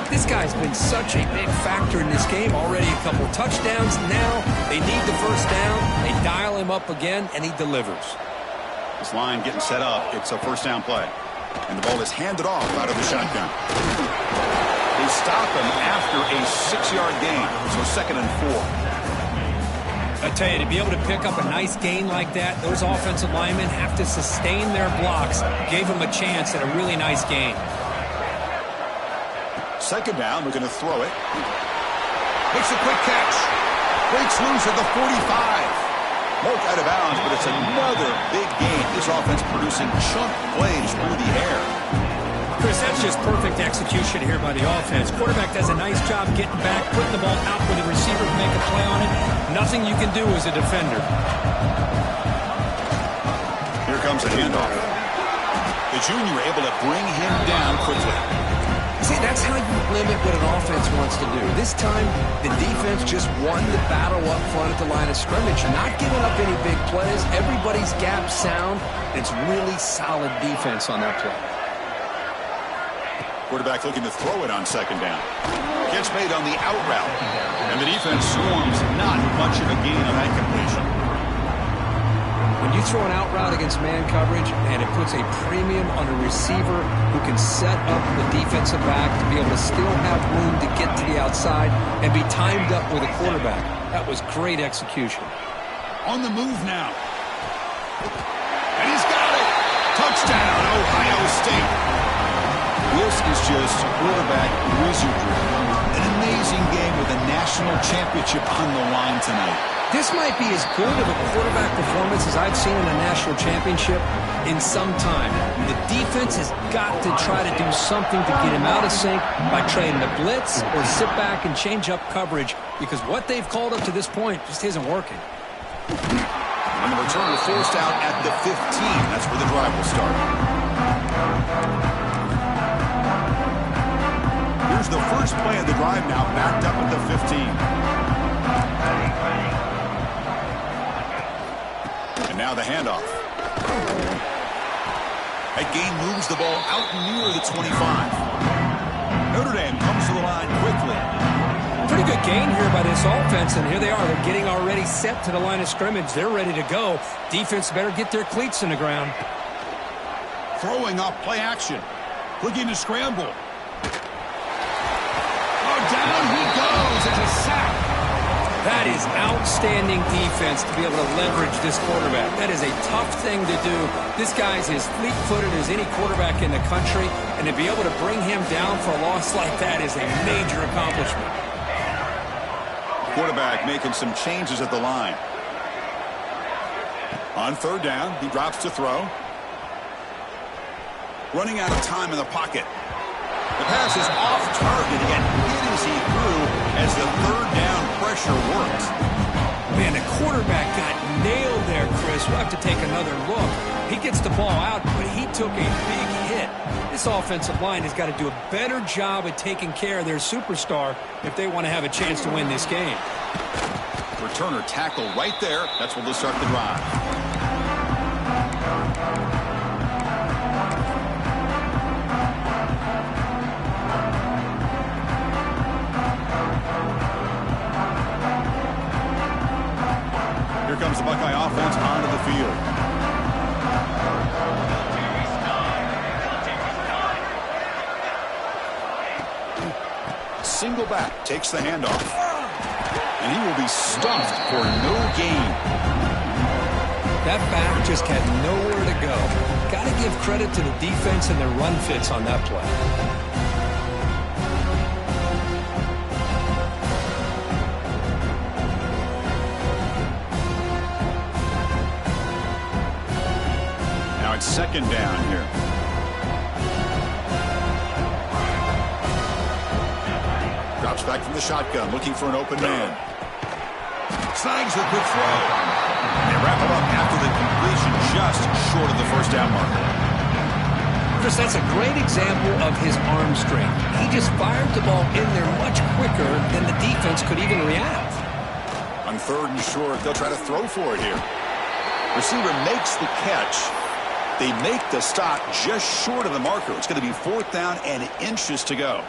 [SPEAKER 2] This guy's been such a big factor in this game. Already a couple touchdowns. Now they need the first down. They dial him up again, and he delivers.
[SPEAKER 1] This line getting set up. It's a first down play. And the ball is handed off out of the shotgun. They stop him after a 6-yard gain. So 2nd and 4.
[SPEAKER 3] I tell you, to be able to pick up a nice gain like that, those offensive linemen have to sustain their blocks. Gave them a chance at a really nice gain.
[SPEAKER 1] 2nd down, looking to throw it. Makes a quick catch. Breaks loose at the 45. Marked out of bounds, but it's another big gain. This offense producing chunk plays through the air.
[SPEAKER 3] Chris, that's just perfect execution here by the offense. Quarterback does a nice job getting back, putting the ball out where the receiver can make a play on it. Nothing you can do as a defender.
[SPEAKER 1] Here comes the handoff. The junior able to bring him down quickly.
[SPEAKER 2] See, that's how you limit what an offense wants to do. This time, the defense just won the battle up front at the line of scrimmage, not giving up any big plays. Everybody's gap sound. It's really solid defense on that play.
[SPEAKER 1] Quarterback looking to throw it on second down. Catch made on the out route. And the defense swarms. Not much of a gain on that completion.
[SPEAKER 2] When you throw an out route against man coverage, and it puts a premium on a receiver who can set up the defensive back to be able to still have room to get to the outside and be timed up with a quarterback. That was great execution.
[SPEAKER 1] On the move now. And he's got it. Touchdown, Ohio State. This is just quarterback wizardry. An amazing game with a national championship on the line tonight.
[SPEAKER 2] This might be as good of a quarterback performance as I've seen in a national championship in some time. The defense has got to try to do something to get him out of sync by trading the blitz or sit back and change up coverage, because what they've called up to this point just isn't working.
[SPEAKER 1] And the return is forced out at the 15. That's where the drive will start. Here's the first play of the drive now, backed up at the 15. And now the handoff. That gain moves the ball out near the 25. Notre Dame comes to the line quickly.
[SPEAKER 3] Pretty good gain here by this offense, and here they are. They're getting already set to the line of scrimmage. They're ready to go. Defense better get their cleats in the ground.
[SPEAKER 1] Throwing off play action. Looking to scramble. Oh, down he goes. It's a sack.
[SPEAKER 3] That is outstanding defense to be able to leverage this quarterback. That is a tough thing to do. This guy's as fleet-footed as any quarterback in the country, and to be able to bring him down for a loss like that is a major accomplishment.
[SPEAKER 1] Quarterback making some changes at the line. On third down, he drops to throw. Running out of time in the pocket. The pass is off target. He got hit as he threw as the third down pressure worked.
[SPEAKER 3] Man, the quarterback got nailed there, Chris. We'll have to take another look. He gets the ball out, but he took a big hit. This offensive line has got to do a better job at taking care of their superstar if they want to have a chance to win this game.
[SPEAKER 1] Returner tackle right there. That's where they'll start the drive. Here comes the Buckeye offense onto the field. Single back takes the handoff. And he will be stuffed for no gain.
[SPEAKER 3] That back just had nowhere to go. Got to give credit to the defense and their run fits on that play.
[SPEAKER 1] Second down here. Drops back from the shotgun, looking for an open man. Snags a quick throw. They wrap it up after the completion, just short of the first down marker.
[SPEAKER 2] Chris, that's a great example of his arm strength. He just fired the ball in there much quicker than the defense could even react.
[SPEAKER 1] On third and short, they'll try to throw for it here. Receiver makes the catch. They make the stop just short of the marker. It's going to be fourth down and inches to go.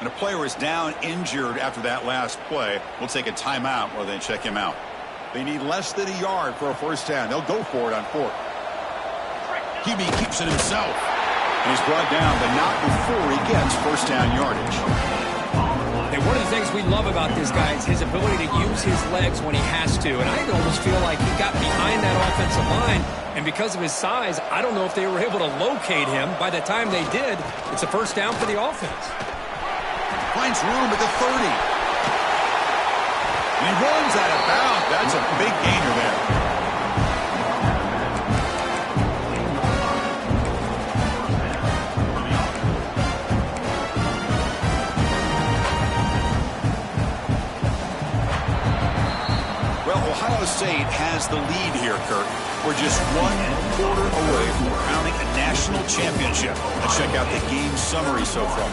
[SPEAKER 1] And a player is down injured after that last play. We'll take a timeout while they check him out. They need less than a yard for a first down. They'll go for it on fourth. QB keeps it himself. And he's brought down, but not before he gets first down yardage.
[SPEAKER 3] And one of the things we love about this guy is his ability to use his legs when he has to. And I almost feel like he got behind that offensive line. And because of his size, I don't know if they were able to locate him. By the time they did, it's a first down for the offense.
[SPEAKER 1] Finds room at the 30. And he runs out of bounds. That's a big gainer there. Ohio State State has the lead here, Kurt. We're just 1 quarter away from crowning a national championship. Let's check out the game summary so far.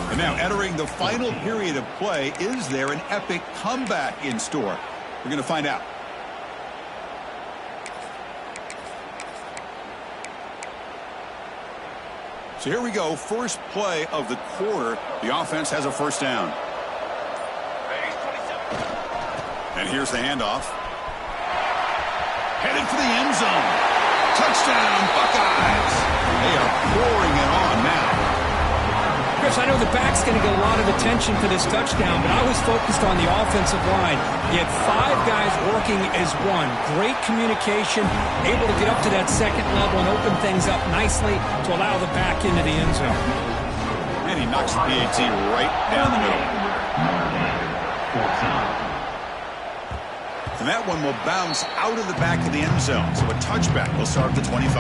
[SPEAKER 1] And now entering the final period of play, is there an epic comeback in store? We're going to find out. So here we go, first play of the quarter. The offense has a first down. And here's the handoff. Headed for the end zone. Touchdown, Buckeyes. They are pouring it on now.
[SPEAKER 3] Chris, I know the back's going to get a lot of attention for this touchdown, but I was focused on the offensive line. You had 5 guys working as one. Great communication, able to get up to that second level and open things up nicely to allow the back into the end zone.
[SPEAKER 1] And he knocks the PAT right down the middle. And that one will bounce out of the back of the end zone. So a touchback will start at the 25.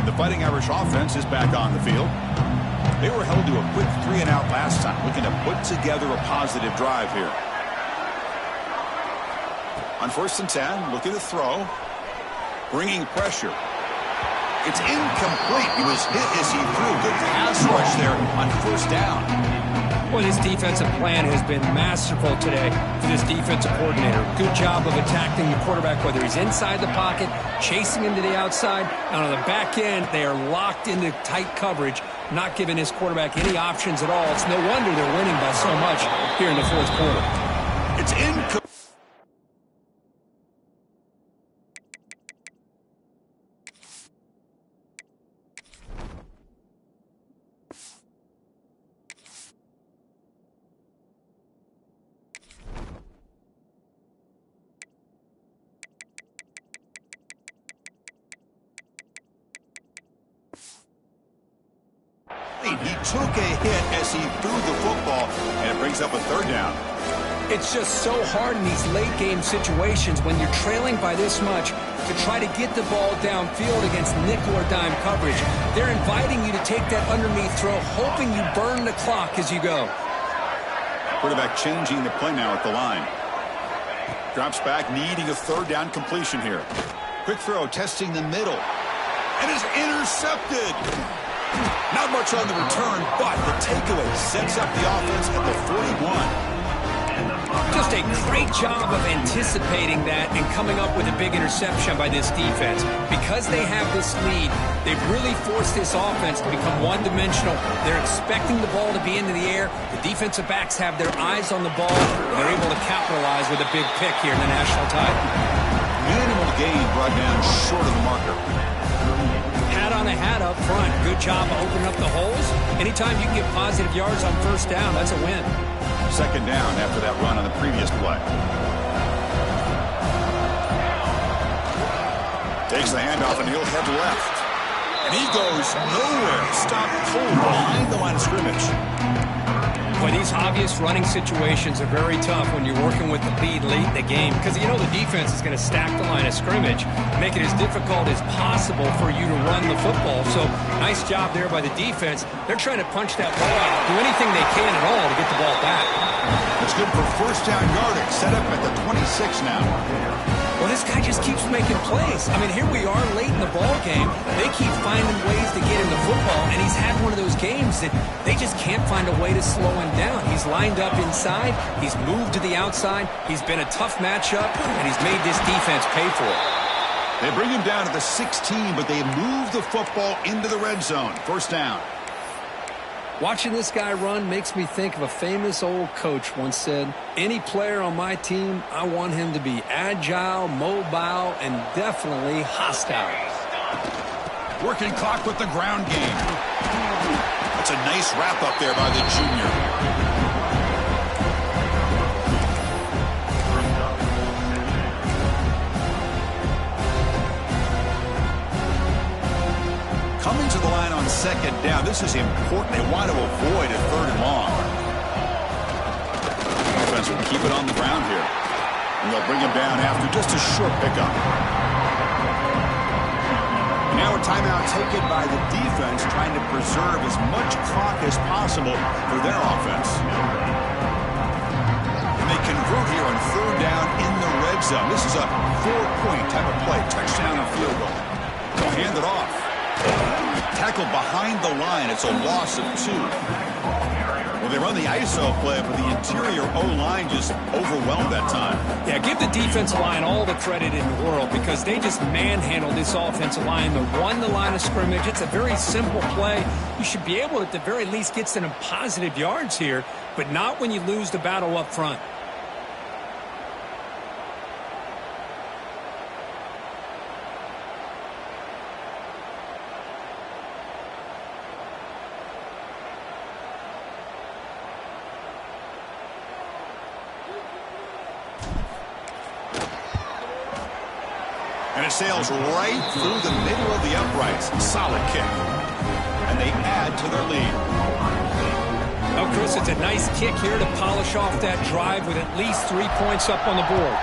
[SPEAKER 1] The Fighting Irish offense is back on the field. They were held to a quick 3-and-out last time, looking to put together a positive drive here. On 1st and 10, looking to throw. Bringing pressure. It's incomplete. He was hit as he threw. Good pass rush there on 1st down.
[SPEAKER 3] Well, this defensive plan has been masterful today for this defensive coordinator. Good job of attacking the quarterback, whether he's inside the pocket, chasing him to the outside, and on the back end, they are locked into tight coverage, not giving his quarterback any options at all. It's no wonder they're winning by so much here in the 4th quarter.
[SPEAKER 1] It's incomplete. He took a hit as he threw the football, and it brings up a 3rd down.
[SPEAKER 3] It's just so hard in these late-game situations when you're trailing by this much to try to get the ball downfield against nickel or dime coverage. They're inviting you to take that underneath throw, hoping you burn the clock as you go.
[SPEAKER 1] Quarterback changing the play now at the line. Drops back, needing a 3rd down completion here. Quick throw, testing the middle. And is intercepted. Not much on the return, but the takeaway sets up the offense at the 41.
[SPEAKER 3] Just a great job of anticipating that and coming up with a big interception by this defense. Because they have this lead, they've really forced this offense to become one-dimensional. They're expecting the ball to be into the air. The defensive backs have their eyes on the ball, and they're able to capitalize with a big pick here in the national title.
[SPEAKER 1] Minimal gain brought down short of the marker.
[SPEAKER 3] Hat on a hat up front. Good job of opening up the holes. Anytime you can get positive yards on 1st down, that's a win.
[SPEAKER 1] 2nd down after that run on the previous play. Takes the handoff and he'll head left. And he goes nowhere. Stopped cold behind the line of scrimmage.
[SPEAKER 3] Boy, these obvious running situations are very tough when you're working with the lead late in the game because you know the defense is going to stack the line of scrimmage, make it as difficult as possible for you to run the football. So nice job there by the defense. They're trying to punch that ball out, do anything they can at all to get the ball back.
[SPEAKER 1] It's good for 1st down yardage. Set up at the 26 now.
[SPEAKER 3] Well, this guy just keeps making plays. I mean, here we are late in the ball game. They keep finding ways to get him the football, and he's had one of those games that they just can't find a way to slow him down. He's lined up inside. He's moved to the outside. He's been a tough matchup, and he's made this defense pay for it.
[SPEAKER 1] They bring him down to the 16, but they move the football into the red zone. 1st down.
[SPEAKER 3] Watching this guy run makes me think of a famous old coach once said, any player on my team, I want him to be agile, mobile, and definitely hostile.
[SPEAKER 1] Working clock with the ground game. That's a nice wrap up there by the junior. Coming to the line on 2nd down. This is important. They want to avoid a 3rd and long. The offense will keep it on the ground here. And they'll bring him down after just a short pickup. And now a timeout taken by the defense, trying to preserve as much clock as possible for their offense. And they convert here on third down in the red zone. This is a 4-point type of play. Touchdown or field goal. They'll hand it off. Tackled behind the line. It's a loss of 2. Well, they run the ISO play, but the interior O-line just overwhelmed that time.
[SPEAKER 3] Yeah, give the defensive line all the credit in the world because they just manhandled this offensive line. They won the line of scrimmage. It's a very simple play. You should be able to, at the very least, get some positive yards here, but not when you lose the battle up front.
[SPEAKER 1] And it sails right through the middle of the uprights. Solid kick. And they add to their lead.
[SPEAKER 3] Oh, Chris, it's a nice kick here to polish off that drive with at least 3 points up on the board.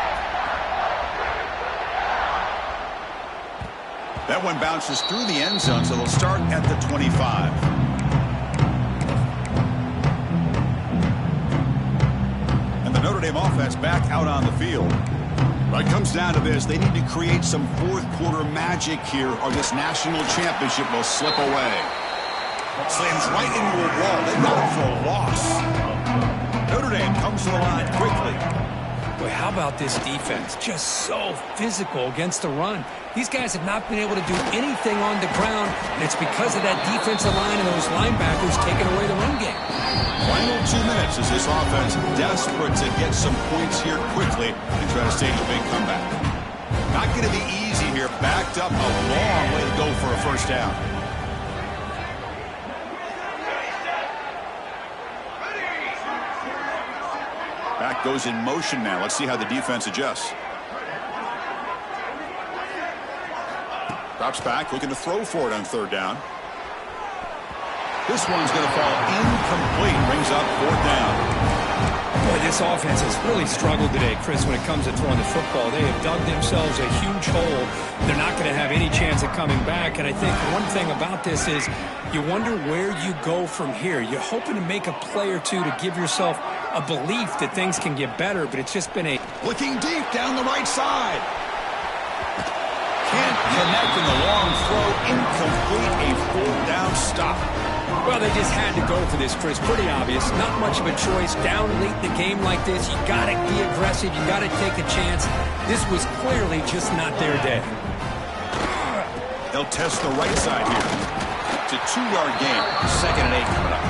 [SPEAKER 1] That one bounces through the end zone, so they'll start at the 25. And the Notre Dame offense back out on the field. But it comes down to this. They need to create some fourth-quarter magic here, or this national championship will slip away. Slams right into a wall. They got him for a loss. Notre Dame comes to the line quickly.
[SPEAKER 3] Boy, how about this defense? Just so physical against the run. These guys have not been able to do anything on the ground, and it's because of that defensive line and those linebackers taking away the run game.
[SPEAKER 1] Final 2 minutes as this offense desperate to get some points here quickly and try to stage a big comeback. Not going to be easy here. Backed up a long way to go for a first down. Back goes in motion now. Let's see how the defense adjusts. Drops back, looking to throw for it on third down. This one's going to fall incomplete. Brings up fourth down.
[SPEAKER 3] Boy, this offense has really struggled today, Chris, when it comes to throwing the football. They have dug themselves a huge hole. They're not going to have any chance of coming back. And I think one thing about this is you wonder where you go from here. You're hoping to make a play or two to give yourself a belief that things can get better, but it's just been a...
[SPEAKER 1] Looking deep down the right side. Can't connect in the long throw. Incomplete. A fourth down stop.
[SPEAKER 3] Well, they just had to go for this, Chris. Pretty obvious. Not much of a choice. Down late in the game like this, you got to be aggressive. You got to take a chance. This was clearly just not their day.
[SPEAKER 1] They'll test the right side here. It's a 2-yard gain. 2nd and 8 coming up.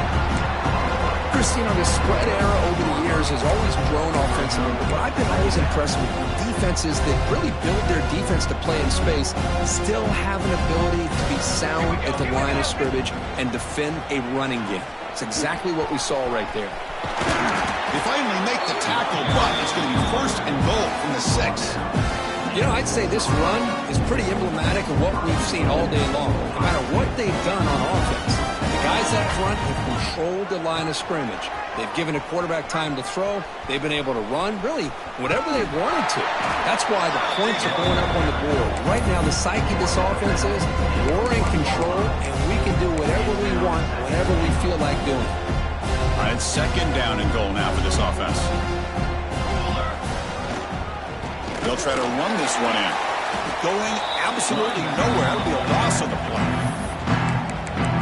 [SPEAKER 2] Chris, you know, the spread era over the years has always grown offensively, but I've been always impressed with defenses that really build their defense to play in space, still have an ability to be sound at the line of scrimmage and defend a running game. It's exactly what we saw right there.
[SPEAKER 1] They finally make the tackle, but it's going to be 1st and goal from the 6.
[SPEAKER 2] You know, I'd say this run is pretty emblematic of what we've seen all day long. No matter what they've done on offense, the guys up front have controlled the line of scrimmage. They've given a quarterback time to throw. They've been able to run, really, whatever they've wanted to. That's why the points are going up on the board. Right now, the psyche of this offense is we're in control, and we can do whatever we want, whenever we feel like doing it.
[SPEAKER 1] All right, 2nd down and goal now for this offense. They'll try to run this one in. Going absolutely nowhere. That'll be a loss on the play.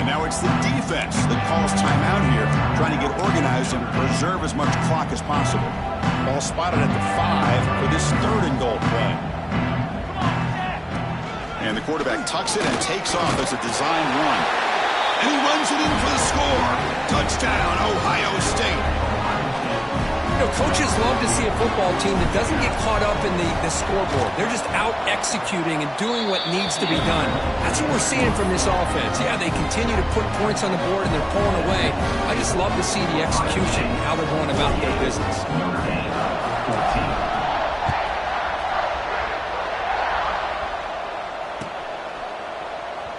[SPEAKER 1] And now it's the defense that calls timeout here, trying to get organized and preserve as much clock as possible. Ball spotted at the 5 for this 3rd and goal play. And the quarterback tucks it and takes off as a design run. And he runs it in for the score. Touchdown, Ohio State.
[SPEAKER 3] You know, coaches love to see a football team that doesn't get caught up in the scoreboard. They're just out executing and doing what needs to be done. That's what we're seeing from this offense. Yeah, they continue to put points on the board and they're pulling away. I just love to see the execution and how they're going about their business.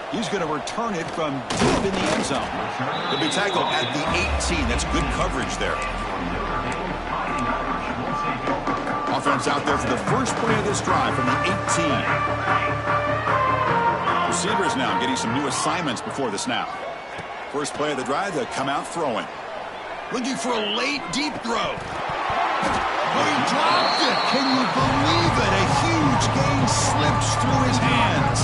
[SPEAKER 1] He's going to return it from deep in the end zone. He'll be tackled at the 18. That's good coverage there. Offense out there for the first play of this drive from the 18. Receivers now getting some new assignments before the snap. First play of the drive, they'll come out throwing. Looking for a late deep throw. Oh, he dropped it. Can you believe it? A huge gain slips through his hands.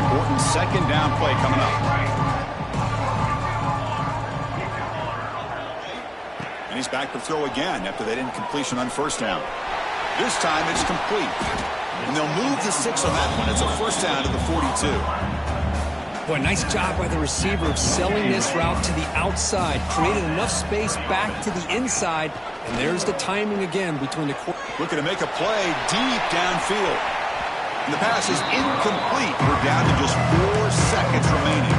[SPEAKER 1] Important second down play coming up. And he's back to throw again after that incompletion on first down. This time it's complete. And they'll move the 6 on that one. It's a first down to the 42.
[SPEAKER 2] Boy, nice job by the receiver of selling this route to the outside. Created enough space back to the inside. And there's the timing again between the quarter.
[SPEAKER 1] Looking to make a play deep downfield. And the pass is incomplete. We're down to just 4 seconds remaining.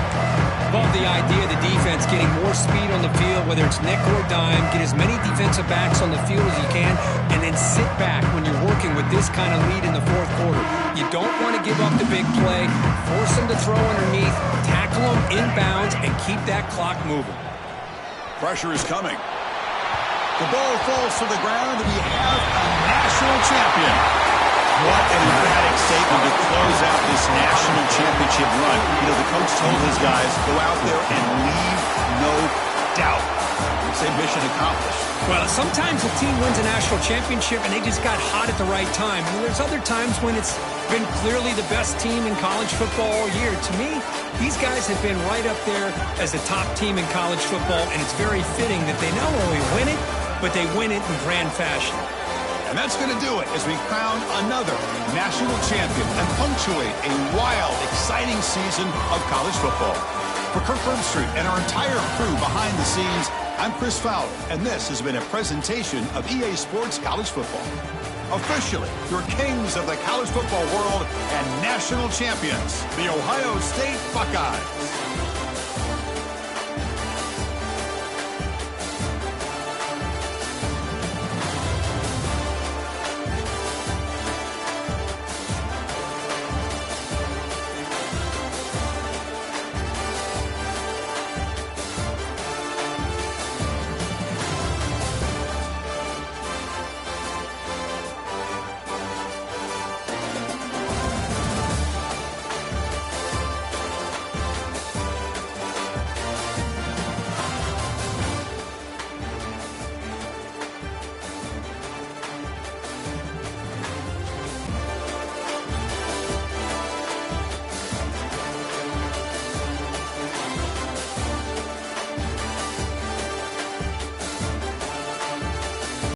[SPEAKER 2] Love the idea of the defense getting more speed on the field, whether it's nickel or dime. Get as many defensive backs on the field as you can, and then sit back when you're working with this kind of lead in the fourth quarter. You don't want to give up the big play. Force them to throw underneath, tackle them inbounds, and keep that clock moving.
[SPEAKER 1] Pressure is coming. The ball falls to the ground, and we have a national champion. What an emphatic statement to close out this national championship run. You know, the coach told his guys, go out there and leave no doubt. Say mission accomplished.
[SPEAKER 2] Well, sometimes a team wins a national championship and they just got hot at the right time. And there's other times when it's been clearly the best team in college football all year. To me, these guys have been right up there as the top team in college football, and it's very fitting that they not only win it, but they win it in grand fashion.
[SPEAKER 1] And that's going to do it as we crown another national champion and punctuate a wild, exciting season of college football. For Kirk Herbstreit and our entire crew behind the scenes, I'm Chris Fowler, and this has been a presentation of EA Sports College Football. Officially, your kings of the college football world and national champions, the Ohio State Buckeyes.